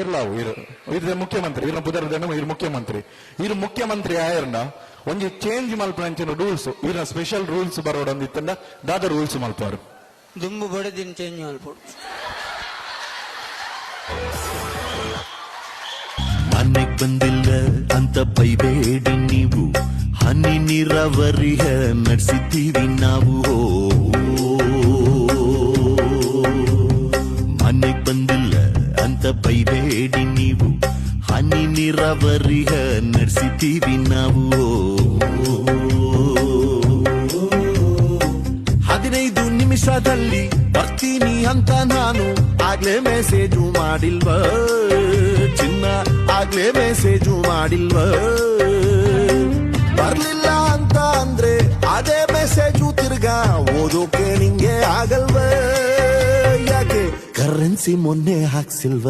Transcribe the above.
ಇರ್ಲಾವು ಇರು ಮುಖ್ಯಮಂತ್ರಿ ಇರ ಪುದರ್ದನ ಇರು ಮುಖ್ಯಮಂತ್ರಿ ಆಯರ್ನ ಒಂಜಿ ಚೇಂಜ್ ಮಲ್ಪನಂಚಿನ ರೂಲ್ಸ್ ಇರ ಸ್ಪೆಷಲ್ ರೂಲ್ಸ್ ಬರೋಡಂದಿತ್ತಂದ ದಾದ ರೂಲ್ಸ್ ಮಲ್ಪಾರು ದುಂಬು ಬಡದಿನ ಚೇಂಜ್ ಮಲ್ಪಡು ಮನೆಗ್ ಬಂದಿಲ್ಲ ಅಂತ ಬೈಬೇಡಿ ನೀವು, ಹನಿ ನೀರಾವರಿಯ ನಡೆಸಿದ್ದೀವಿ ನಾವು. ಮನೆಗ್ ಬಂದಿಲ್ಲ ಅಂತ ಬೈಬೇಡಿ ನೀವು, ಹನಿ ನೀರಾವರಿಯ ನಡೆಸಿದ್ದೀವಿ ನಾವು. 15 ನಿಮಿಷದಲ್ಲಿ ಬರ್ತೀನಿ ಅಂತ ನಾನು ಆಗ್ಲೇ ಮೆಸೇಜು ಮಾಡಿಲ್ವ ಚಿನ್ನ, ಆಗ್ಲೇ ಮೆಸೇಜು ಮಾಡಿಲ್ವ. ಬರ್ಲಿಲ್ಲ ಅಂತ ಅಂದ್ರೆ ಅದೇ ಮೆಸೇಜು ತಿರ್ಗಾ ಓದೋಕೆ ನಿಂಗೆ ಆಗಲ್ವ, ಯಾಕೆ ಕರೆನ್ಸಿ ಮೊನ್ನೆ ಹಾಕ್ಸಿಲ್ವ.